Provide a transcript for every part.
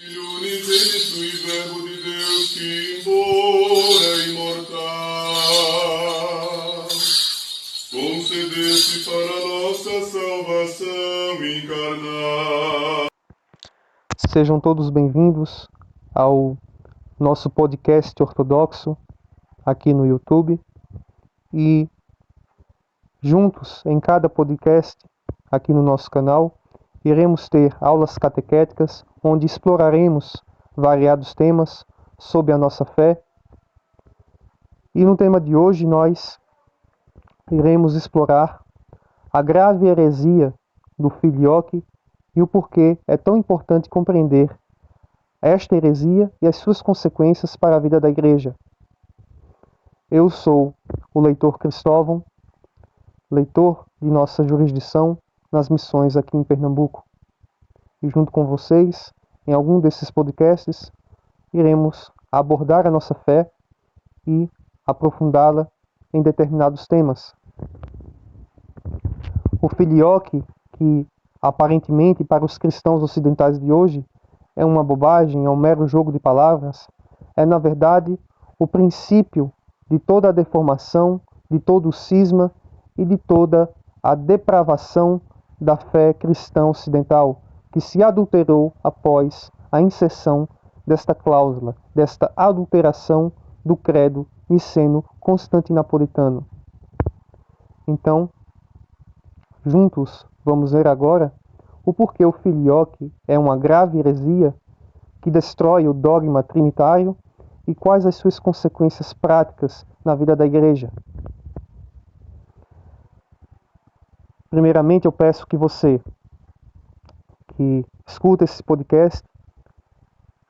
Filho unigênito e Verbo de Deus que, embora imortal, concedeste para nossa salvação encarnar. Sejam todos bem-vindos ao nosso podcast ortodoxo aqui no YouTube e juntos em cada podcast aqui no nosso canal iremos ter aulas catequéticas onde exploraremos variados temas sobre a nossa fé. E no tema de hoje nós iremos explorar a grave heresia do Filioque e o porquê é tão importante compreender esta heresia e as suas consequências para a vida da Igreja. Eu sou o leitor Cristóvão, leitor de nossa jurisdição nas missões aqui em Pernambuco. E junto com vocês, em algum desses podcasts, iremos abordar a nossa fé e aprofundá-la em determinados temas. O filioque, que aparentemente para os cristãos ocidentais de hoje é uma bobagem, é um mero jogo de palavras, é na verdade o princípio de toda a deformação, de todo o cisma e de toda a depravação da fé cristã ocidental, que se adulterou após a inserção desta cláusula, desta adulteração do credo niceno-constantinopolitano. Então, juntos vamos ver agora o porquê o filioque é uma grave heresia que destrói o dogma trinitário e quais as suas consequências práticas na vida da Igreja. Primeiramente, eu peço que você que escuta esse podcast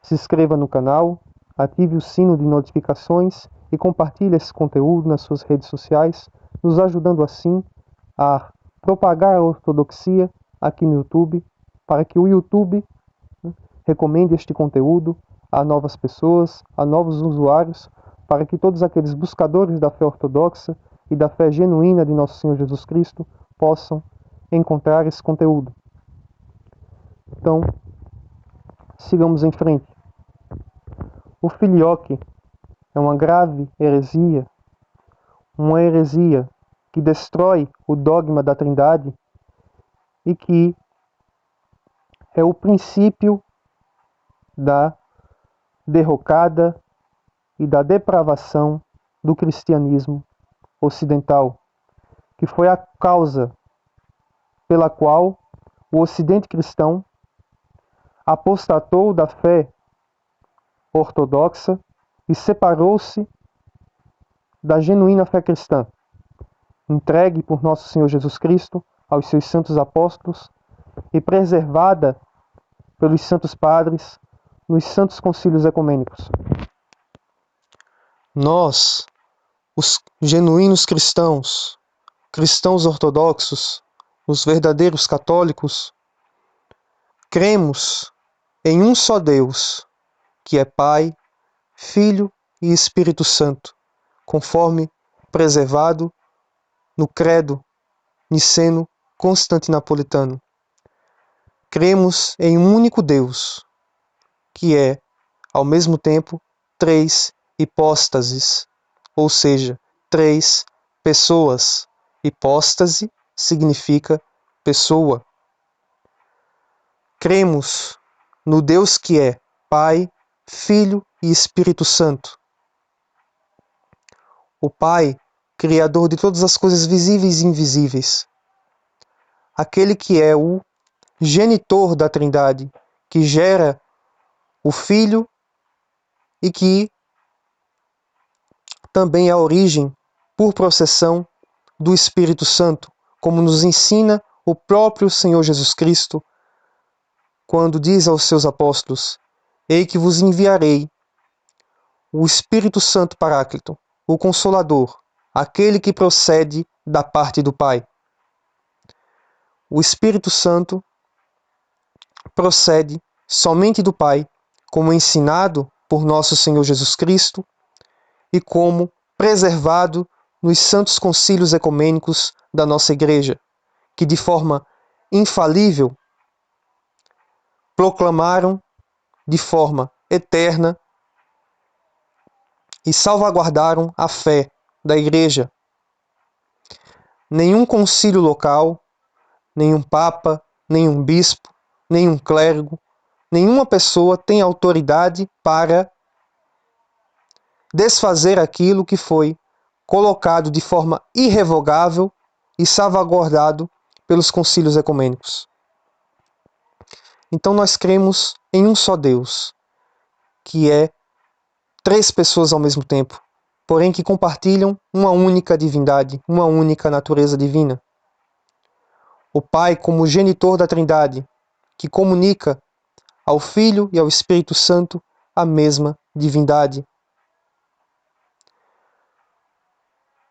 se inscreva no canal, ative o sino de notificações e compartilhe esse conteúdo nas suas redes sociais, nos ajudando assim a propagar a ortodoxia aqui no YouTube, para que o YouTube recomende este conteúdo a novas pessoas, a novos usuários, para que todos aqueles buscadores da fé ortodoxa e da fé genuína de nosso Senhor Jesus Cristo possam encontrar esse conteúdo. Então, sigamos em frente. O filioque é uma grave heresia, uma heresia que destrói o dogma da Trindade e que é o princípio da derrocada e da depravação do cristianismo ocidental, que foi a causa pela qual o Ocidente cristão apostatou da fé ortodoxa e separou-se da genuína fé cristã, entregue por nosso Senhor Jesus Cristo aos seus santos apóstolos e preservada pelos santos padres nos santos concílios ecumênicos. Nós, os genuínos cristãos, cristãos ortodoxos, os verdadeiros católicos, cremos em um só Deus, que é Pai, Filho e Espírito Santo, conforme preservado no credo niceno-constantinopolitano. Cremos em um único Deus, que é, ao mesmo tempo, três hipóstases, ou seja, três pessoas. Hipóstase significa pessoa. Cremos no Deus que é Pai, Filho e Espírito Santo. O Pai, Criador de todas as coisas visíveis e invisíveis. Aquele que é o genitor da Trindade, que gera o Filho e que também é a origem, por processão, do Espírito Santo, como nos ensina o próprio Senhor Jesus Cristo, quando diz aos seus apóstolos: Ei que vos enviarei o Espírito Santo Paráclito, o Consolador, aquele que procede da parte do Pai. O Espírito Santo procede somente do Pai, como ensinado por nosso Senhor Jesus Cristo e como preservado nos santos concílios ecumênicos da nossa Igreja, que de forma infalível proclamaram de forma eterna e salvaguardaram a fé da Igreja. Nenhum concílio local, nenhum papa, nenhum bispo, nenhum clérigo, nenhuma pessoa tem autoridade para desfazer aquilo que foi colocado de forma irrevogável e salvaguardado pelos concílios ecumênicos. Então nós cremos em um só Deus, que é três pessoas ao mesmo tempo, porém que compartilham uma única divindade, uma única natureza divina. O Pai como genitor da Trindade, que comunica ao Filho e ao Espírito Santo a mesma divindade.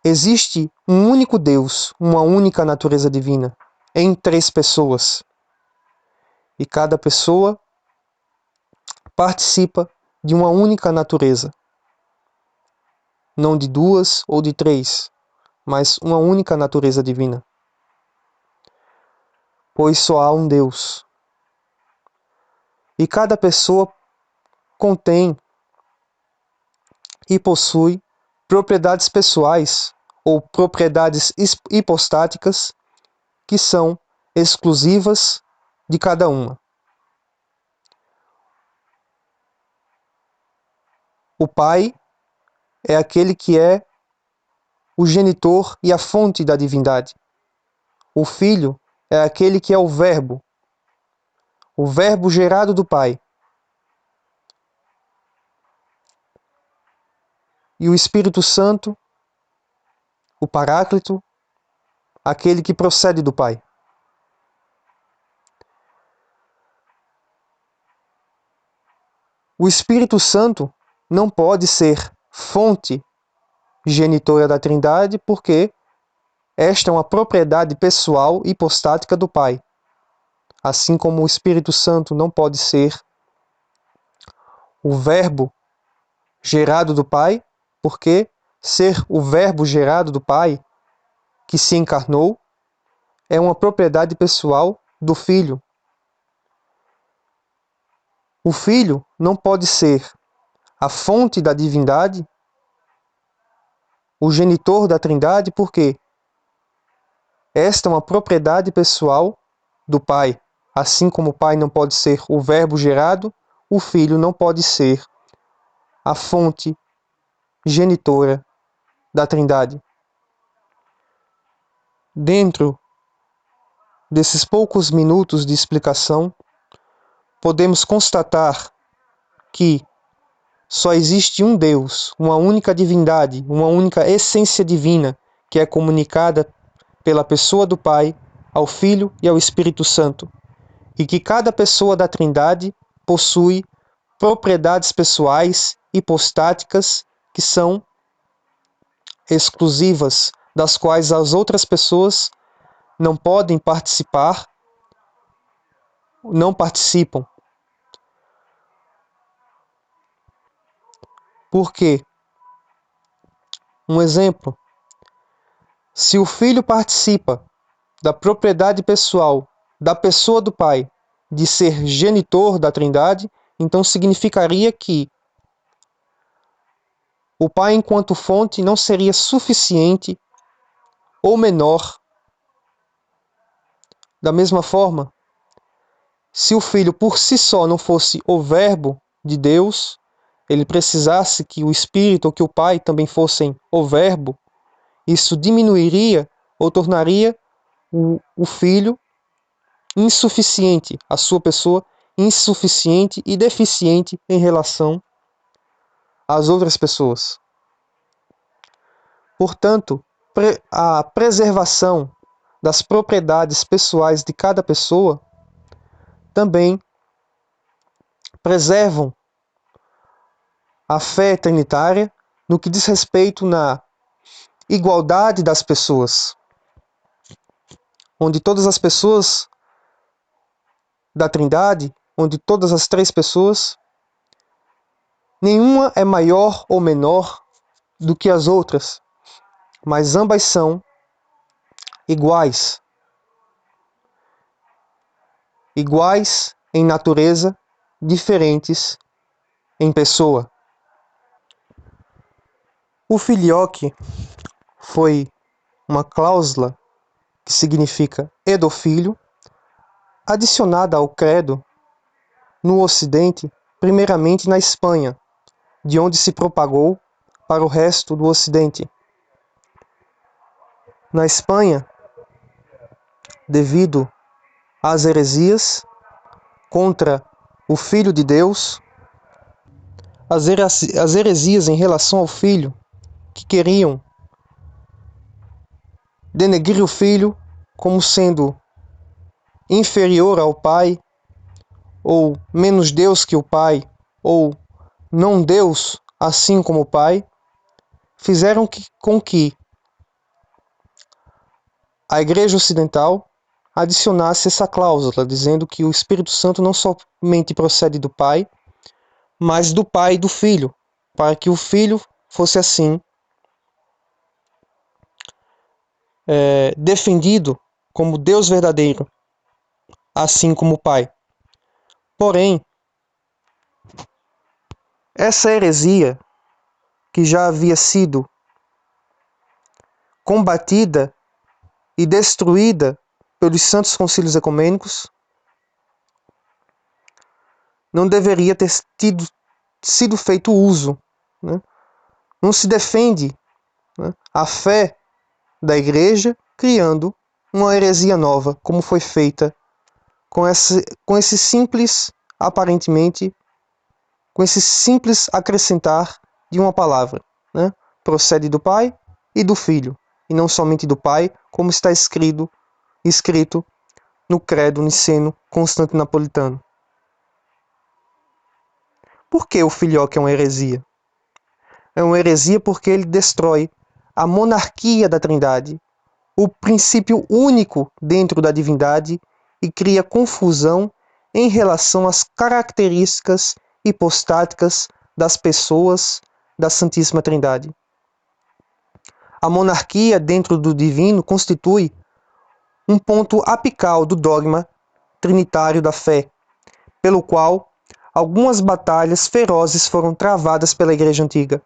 Existe um único Deus, uma única natureza divina, em três pessoas. E cada pessoa participa de uma única natureza. Não de duas ou de três, mas uma única natureza divina. Pois só há um Deus. E cada pessoa contém e possui propriedades pessoais ou propriedades hipostáticas que são exclusivas de cada uma. O Pai é aquele que é o genitor e a fonte da divindade. O Filho é aquele que é o Verbo gerado do Pai. E o Espírito Santo, o Paráclito, aquele que procede do Pai. O Espírito Santo não pode ser fonte genitora da Trindade, porque esta é uma propriedade pessoal hipostática do Pai. Assim como o Espírito Santo não pode ser o Verbo gerado do Pai, porque ser o Verbo gerado do Pai, que se encarnou, é uma propriedade pessoal do Filho. O Filho não pode ser a fonte da divindade, o genitor da Trindade, porque esta é uma propriedade pessoal do Pai. Assim como o Pai não pode ser o Verbo gerado, o Filho não pode ser a fonte genitora da Trindade. Dentro desses poucos minutos de explicação, podemos constatar que só existe um Deus, uma única divindade, uma única essência divina que é comunicada pela pessoa do Pai ao Filho e ao Espírito Santo, e que cada pessoa da Trindade possui propriedades pessoais hipostáticas que são exclusivas, das quais as outras pessoas não podem participar, não participam. Por quê? Um exemplo: se o Filho participa da propriedade pessoal da pessoa do Pai de ser genitor da Trindade, então significaria que o Pai, enquanto fonte, não seria suficiente ou menor. Da mesma forma, se o Filho por si só não fosse o Verbo de Deus, ele precisasse que o Espírito ou que o Pai também fossem o Verbo, isso diminuiria ou tornaria o Filho insuficiente, a sua pessoa insuficiente e deficiente em relação às outras pessoas. Portanto, a preservação das propriedades pessoais de cada pessoa também preservam a fé trinitária no que diz respeito na igualdade das pessoas, onde todas as pessoas da Trindade, onde todas as três pessoas, nenhuma é maior ou menor do que as outras, mas ambas são iguais. Iguais em natureza, diferentes em pessoa. O filioque foi uma cláusula que significa edofilho, adicionada ao credo no Ocidente, primeiramente na Espanha, de onde se propagou para o resto do Ocidente. Na Espanha, devido às heresias contra o Filho de Deus, as heresias em relação ao Filho, que queriam denegrir o Filho como sendo inferior ao Pai, ou menos Deus que o Pai, ou não Deus assim como o Pai, fizeram com que a Igreja Ocidental adicionasse essa cláusula, dizendo que o Espírito Santo não somente procede do Pai, mas do Pai e do Filho, para que o Filho fosse assim defendido como Deus verdadeiro, assim como o Pai. Porém, essa heresia, que já havia sido combatida e destruída pelos santos concílios ecumênicos, não deveria ter sido feito uso, né? Não se defende, né, a fé da Igreja criando uma heresia nova, como foi feita com esse simples, aparentemente, com esse simples acrescentar de uma palavra, né? Procede do Pai e do Filho, e não somente do Pai, como está escrito no Credo Niceno-Constantinopolitano. Por que o filioque é uma heresia? É uma heresia porque ele destrói a monarquia da Trindade, o princípio único dentro da divindade, e cria confusão em relação às características hipostáticas das pessoas da Santíssima Trindade. A monarquia dentro do divino constitui um ponto apical do dogma trinitário da fé, pelo qual algumas batalhas ferozes foram travadas pela Igreja Antiga.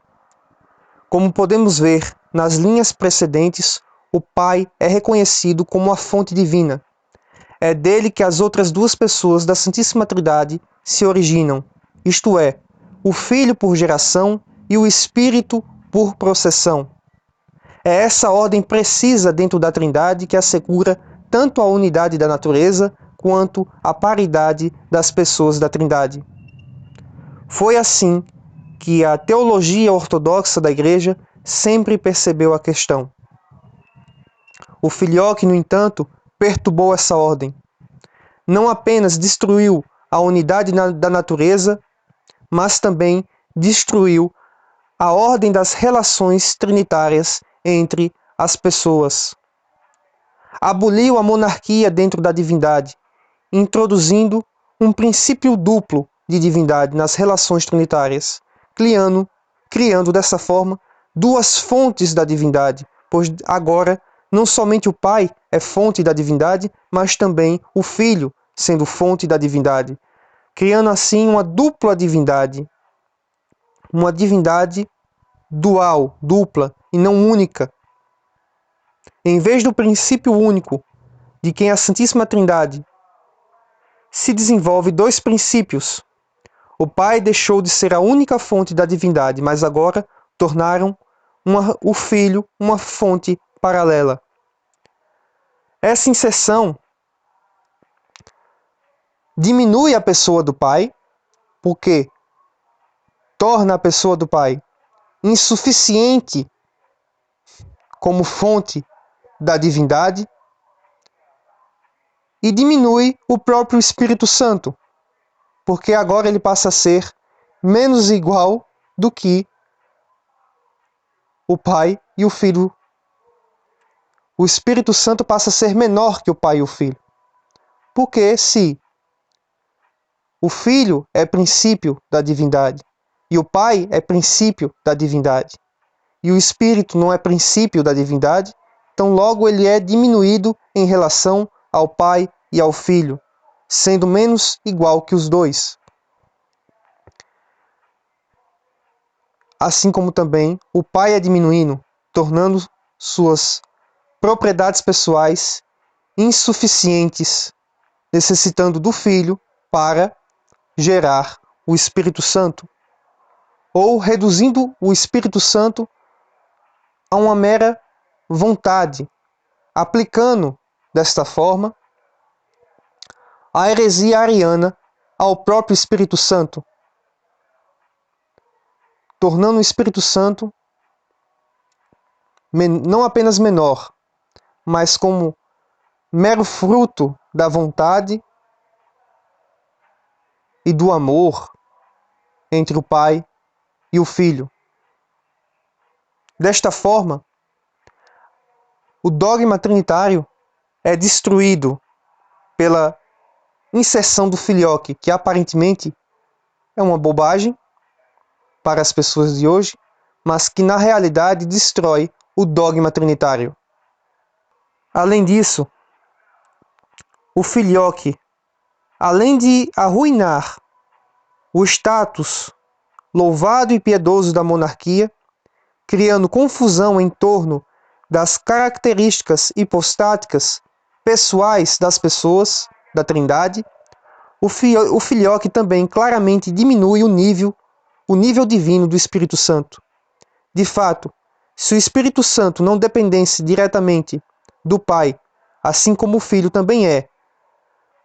Como podemos ver nas linhas precedentes, o Pai é reconhecido como a fonte divina. É dele que as outras duas pessoas da Santíssima Trindade se originam, isto é, o Filho por geração e o Espírito por processão. É essa ordem precisa dentro da Trindade que assegura tanto a unidade da natureza quanto a paridade das pessoas da Trindade. Foi assim que a teologia ortodoxa da Igreja sempre percebeu a questão. O filioque, no entanto, perturbou essa ordem. Não apenas destruiu a unidade da natureza, mas também destruiu a ordem das relações trinitárias entre as pessoas. Aboliu a monarquia dentro da divindade, introduzindo um princípio duplo de divindade nas relações trinitárias, criando dessa forma duas fontes da divindade, pois agora não somente o Pai é fonte da divindade, mas também o Filho sendo fonte da divindade, criando assim uma dupla divindade, uma divindade dual, dupla e não única. Em vez do princípio único de quem a Santíssima Trindade se desenvolve dois princípios. O Pai deixou de ser a única fonte da divindade, mas agora tornaram o Filho uma fonte paralela. Essa inserção diminui a pessoa do Pai, porque torna a pessoa do Pai insuficiente como fonte da divindade, e diminui o próprio Espírito Santo, porque agora ele passa a ser menos igual do que o Pai e o Filho. O Espírito Santo passa a ser menor que o Pai e o Filho. Porque se o Filho é princípio da divindade e o Pai é princípio da divindade, e o Espírito não é princípio da divindade, então logo ele é diminuído em relação ao Pai e ao Filho, sendo menos igual que os dois. assim como também o pai é diminuindo, tornando suas propriedades pessoais insuficientes, necessitando do Filho para gerar o Espírito Santo, ou reduzindo o Espírito Santo a uma mera vontade, aplicando, desta forma, a heresia ariana ao próprio Espírito Santo, tornando o Espírito Santo não apenas menor, mas como mero fruto da vontade e do amor entre o Pai e o Filho. Desta forma, o dogma trinitário é destruído pela inserção do filioque, que aparentemente é uma bobagem para as pessoas de hoje, mas que na realidade destrói o dogma trinitário. Além disso, o filioque, além de arruinar o status louvado e piedoso da monarquia, criando confusão em torno das características hipostáticas pessoais das pessoas da Trindade, o filioque também claramente diminui o nível divino do Espírito Santo. De fato, se o Espírito Santo não dependesse diretamente do Pai, assim como o Filho também é,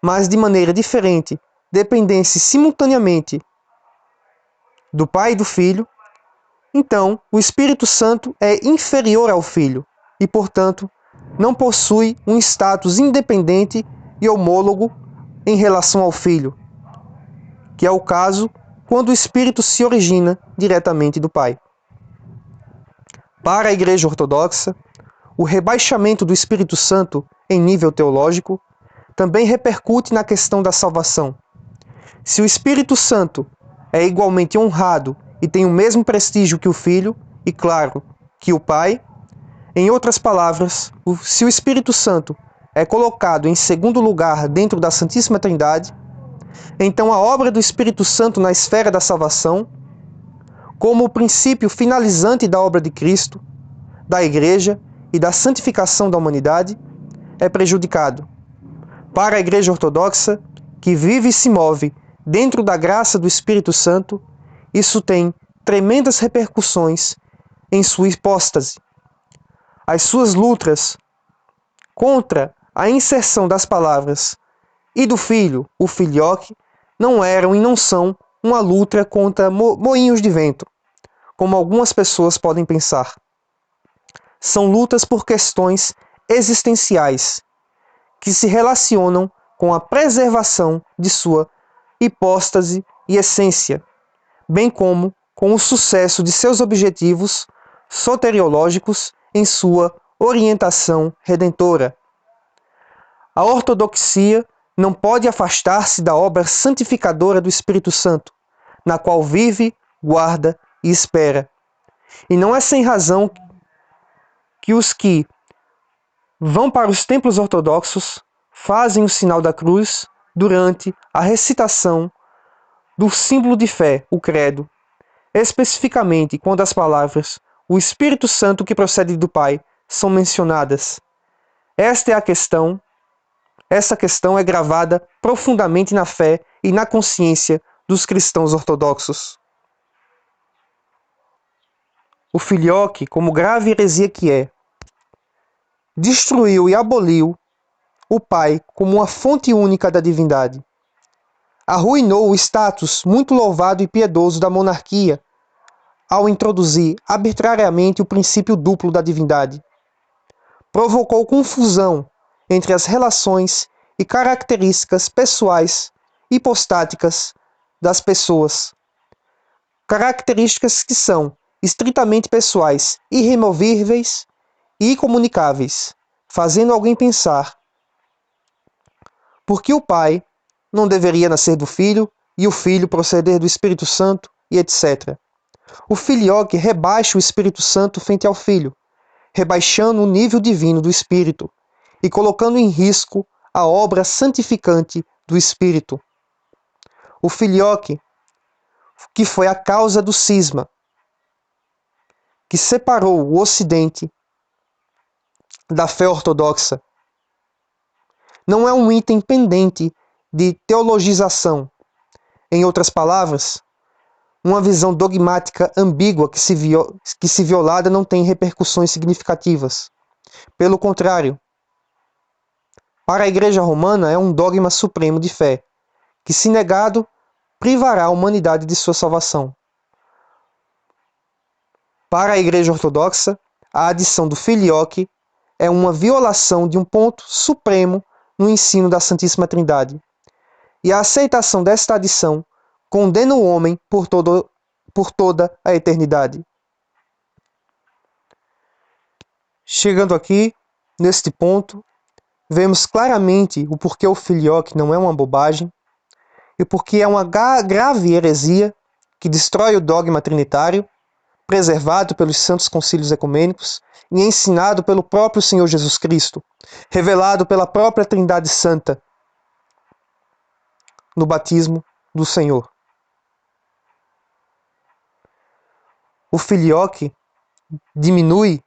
mas de maneira diferente, dependesse simultaneamente do Pai e do Filho, então o Espírito Santo é inferior ao Filho e, portanto, não possui um status independente e homólogo em relação ao Filho, que é o caso quando o Espírito se origina diretamente do Pai. Para a Igreja Ortodoxa, o rebaixamento do Espírito Santo em nível teológico também repercute na questão da salvação. Se o Espírito Santo é igualmente honrado e tem o mesmo prestígio que o Filho, e claro, que o Pai, em outras palavras, se o Espírito Santo é colocado em segundo lugar dentro da Santíssima Trindade, então a obra do Espírito Santo na esfera da salvação, como o princípio finalizante da obra de Cristo, da Igreja e da santificação da humanidade, é prejudicado. Para a Igreja Ortodoxa, que vive e se move dentro da graça do Espírito Santo, isso tem tremendas repercussões em sua hipóstase. As suas lutas contra a inserção das palavras e do Filho, o filioque, não eram e não são uma luta contra moinhos de vento, como algumas pessoas podem pensar. São lutas por questões existenciais, que se relacionam com a preservação de sua hipóstase e essência, bem como com o sucesso de seus objetivos soteriológicos em sua orientação redentora. A ortodoxia não pode afastar-se da obra santificadora do Espírito Santo, na qual vive, guarda e espera. E não é sem razão que os que vão para os templos ortodoxos fazem o sinal da cruz durante a recitação do símbolo de fé, o credo, especificamente quando as palavras o Espírito Santo que procede do Pai são mencionadas. Esta é a questão. Essa questão é gravada profundamente na fé e na consciência dos cristãos ortodoxos. O filioque, como grave heresia que é, destruiu e aboliu o Pai como uma fonte única da divindade. Arruinou o status muito louvado e piedoso da monarquia ao introduzir arbitrariamente o princípio duplo da divindade. Provocou confusão entre as relações e características pessoais hipostáticas das pessoas. Características que são estritamente pessoais, irremovíveis e incomunicáveis, fazendo alguém pensar: por que o Pai não deveria nascer do Filho e o Filho proceder do Espírito Santo e etc. O filioque rebaixa o Espírito Santo frente ao Filho, rebaixando o nível divino do Espírito e colocando em risco a obra santificante do Espírito. O filioque, que foi a causa do cisma que separou o Ocidente da fé ortodoxa. Não é um item pendente de teologização. Em outras palavras, uma visão dogmática ambígua que, se violada, não tem repercussões significativas. Pelo contrário, para a Igreja Romana é um dogma supremo de fé, que, se negado, privará a humanidade de sua salvação. Para a Igreja Ortodoxa, a adição do filioque é uma violação de um ponto supremo no ensino da Santíssima Trindade. E a aceitação desta adição condena o homem por toda a eternidade. Chegando aqui, neste ponto, vemos claramente o porquê o filioque não é uma bobagem e porque é uma grave heresia que destrói o dogma trinitário, preservado pelos santos concílios ecumênicos e ensinado pelo próprio Senhor Jesus Cristo, revelado pela própria Trindade Santa no batismo do Senhor. O filioque diminui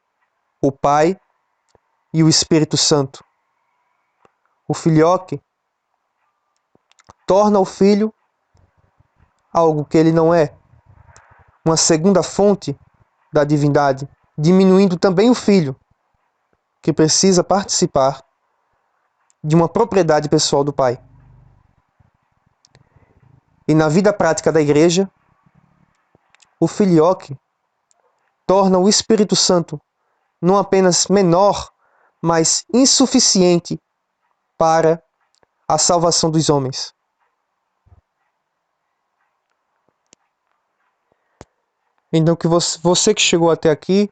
o Pai e o Espírito Santo. O filioque torna o Filho algo que ele não é, uma segunda fonte da divindade, diminuindo também o Filho, que precisa participar de uma propriedade pessoal do Pai. E na vida prática da Igreja, o filioque torna o Espírito Santo não apenas menor, mas insuficiente para a salvação dos homens. Então, que você que chegou até aqui,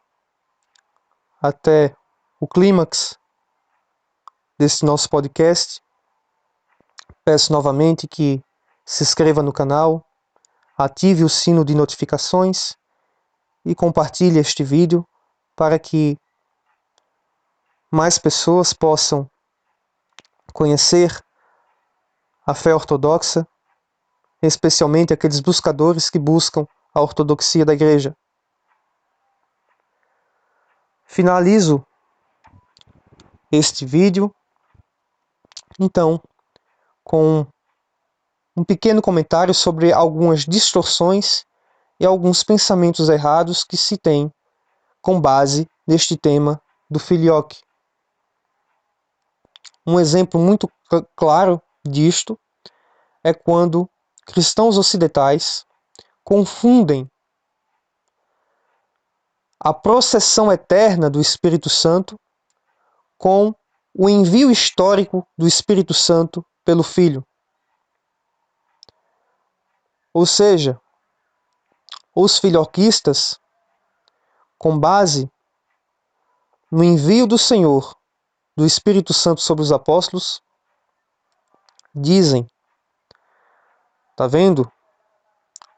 até o clímax desse nosso podcast, peço novamente que se inscreva no canal, ative o sino de notificações e compartilhe este vídeo para que mais pessoas possam conhecer a fé ortodoxa, especialmente aqueles buscadores que buscam a ortodoxia da Igreja. Finalizo este vídeo, então, com um pequeno comentário sobre algumas distorções e alguns pensamentos errados que se tem com base neste tema do filioque. Um exemplo muito claro disto é quando cristãos ocidentais confundem a processão eterna do Espírito Santo com o envio histórico do Espírito Santo pelo Filho. Ou seja, os filioquistas, com base no envio do Senhor do Espírito Santo sobre os apóstolos, dizem: tá vendo?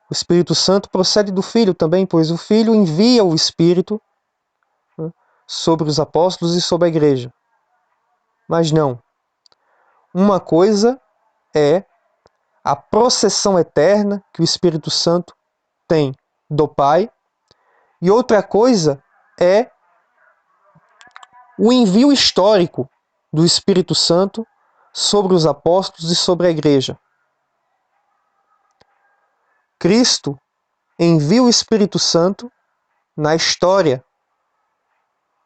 O Espírito Santo procede do Filho também, pois o Filho envia o Espírito, né, sobre os apóstolos e sobre a Igreja. Mas não. Uma coisa é a processão eterna que o Espírito Santo tem do Pai, e outra coisa é o envio histórico do Espírito Santo sobre os apóstolos e sobre a Igreja. Cristo envia o Espírito Santo na história.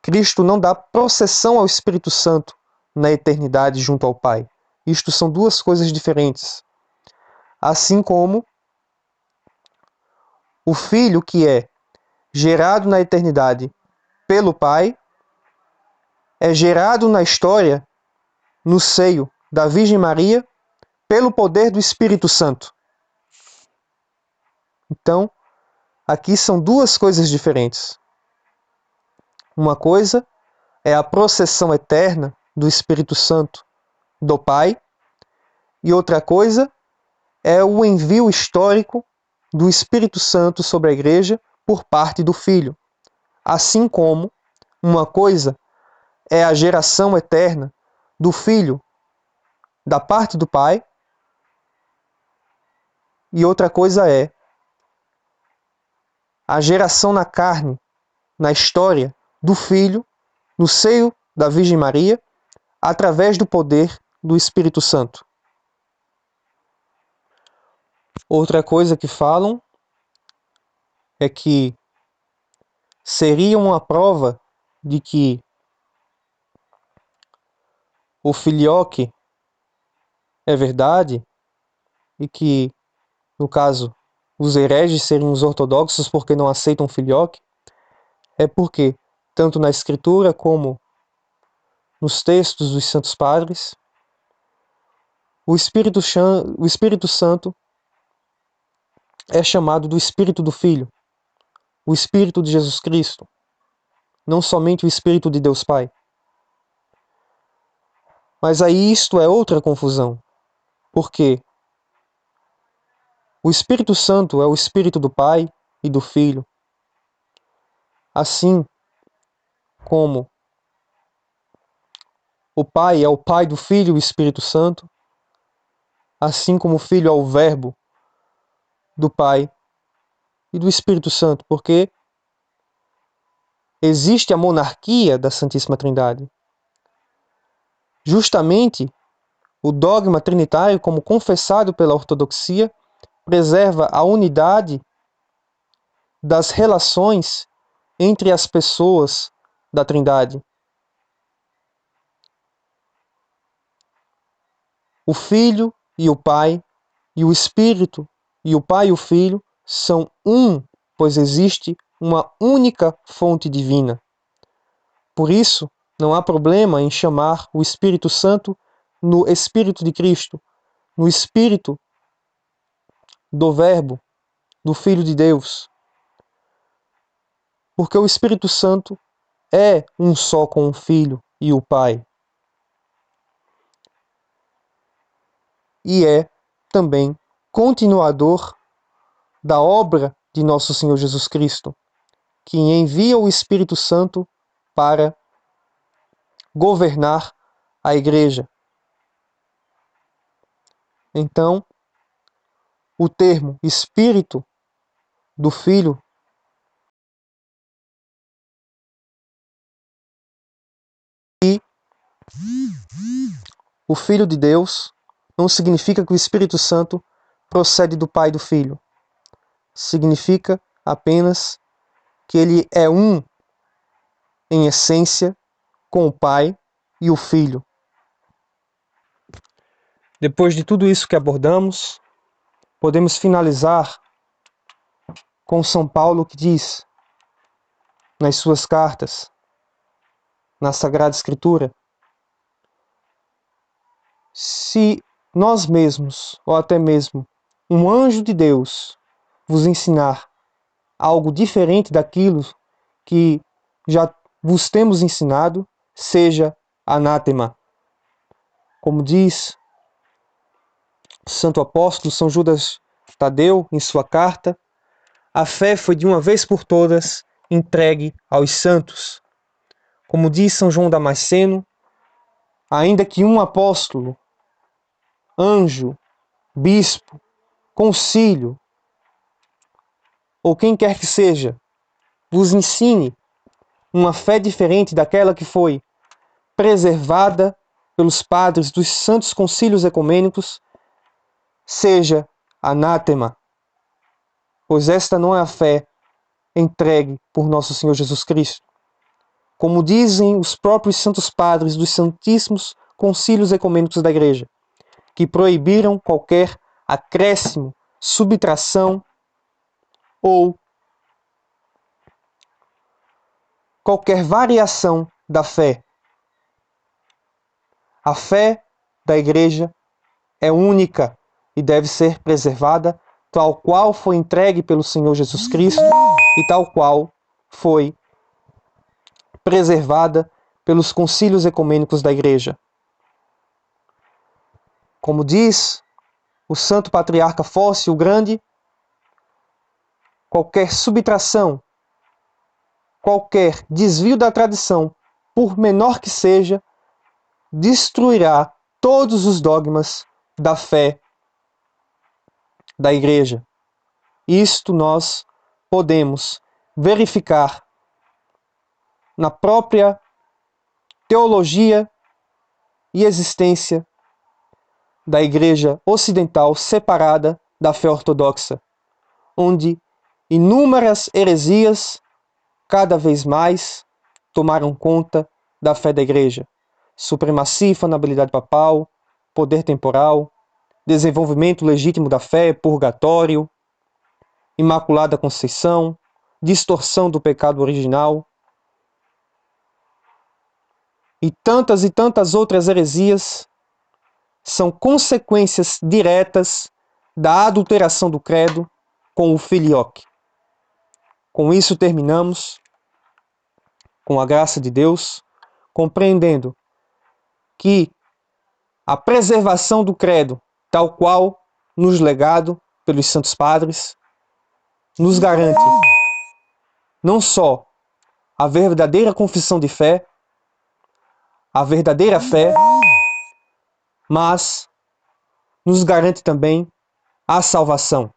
Cristo não dá processão ao Espírito Santo na eternidade junto ao Pai. Isto são duas coisas diferentes. Assim como o Filho, que é gerado na eternidade pelo Pai, é gerado na história, no seio da Virgem Maria, pelo poder do Espírito Santo. Então, aqui são duas coisas diferentes. Uma coisa é a processão eterna do Espírito Santo do Pai, e outra coisa é o envio histórico do Espírito Santo sobre a Igreja por parte do Filho. Assim como uma coisa é a geração eterna do Filho da parte do Pai, e outra coisa é a geração na carne na história do Filho, no seio da Virgem Maria, através do poder do Espírito Santo. Outra coisa que falam é que seria uma prova de que o filioque é verdade e que, no caso, os hereges seriam os ortodoxos porque não aceitam o filioque, é porque, tanto na Escritura como nos textos dos Santos Padres, o Espírito Santo é chamado do Espírito do Filho, o Espírito de Jesus Cristo, não somente o Espírito de Deus Pai. Mas aí isto é outra confusão, porque o Espírito Santo é o Espírito do Pai e do Filho, assim como o Pai é o Pai do Filho e o Espírito Santo, assim como o Filho é o Verbo do Pai e do Espírito Santo, porque existe a monarquia da Santíssima Trindade. Justamente, o dogma trinitário, como confessado pela ortodoxia, preserva a unidade das relações entre as pessoas da Trindade. O Filho e o Pai, e o Espírito e o Pai e o Filho são um, pois existe uma única fonte divina. Por isso, não há problema em chamar o Espírito Santo no Espírito de Cristo, no Espírito do Verbo, do Filho de Deus. Porque o Espírito Santo é um só com o Filho e o Pai. E é também continuador da obra de nosso Senhor Jesus Cristo, que envia o Espírito Santo para governar a Igreja. Então, o termo Espírito do Filho e o Filho de Deus não significa que o Espírito Santo procede do Pai e do Filho. Significa apenas que ele é um em essência com o Pai e o Filho. Depois de tudo isso que abordamos, podemos finalizar com São Paulo, que diz nas suas cartas, na Sagrada Escritura: se nós mesmos, ou até mesmo um anjo de Deus, vos ensinar algo diferente daquilo que já vos temos ensinado, seja anátema. Como diz Santo Apóstolo São Judas Tadeu em sua carta, a fé foi de uma vez por todas entregue aos santos. Como diz São João Damasceno, ainda que um apóstolo, anjo, bispo, concílio, ou quem quer que seja, vos ensine uma fé diferente daquela que foi preservada pelos padres dos santos concílios ecumênicos, seja anátema, pois esta não é a fé entregue por nosso Senhor Jesus Cristo. Como dizem os próprios santos padres dos santíssimos concílios ecumênicos da Igreja, que proibiram qualquer acréscimo, subtração ou qualquer variação da fé. A fé da Igreja é única e deve ser preservada tal qual foi entregue pelo Senhor Jesus Cristo e tal qual foi preservada pelos concílios ecumênicos da Igreja. Como diz o Santo Patriarca Fócio o Grande, qualquer subtração, qualquer desvio da tradição, por menor que seja, destruirá todos os dogmas da fé da Igreja. Isto nós podemos verificar na própria teologia e existência da Igreja Ocidental separada da fé ortodoxa, onde inúmeras heresias cada vez mais tomaram conta da fé da Igreja. Supremacia e fanabilidade papal, poder temporal, desenvolvimento legítimo da fé, purgatório, Imaculada Conceição, distorção do pecado original e tantas outras heresias são consequências diretas da adulteração do credo com o filioque. Com isso terminamos, com a graça de Deus, compreendendo que a preservação do credo, tal qual nos legado pelos Santos Padres, nos garante não só a verdadeira confissão de fé, a verdadeira fé, mas nos garante também a salvação.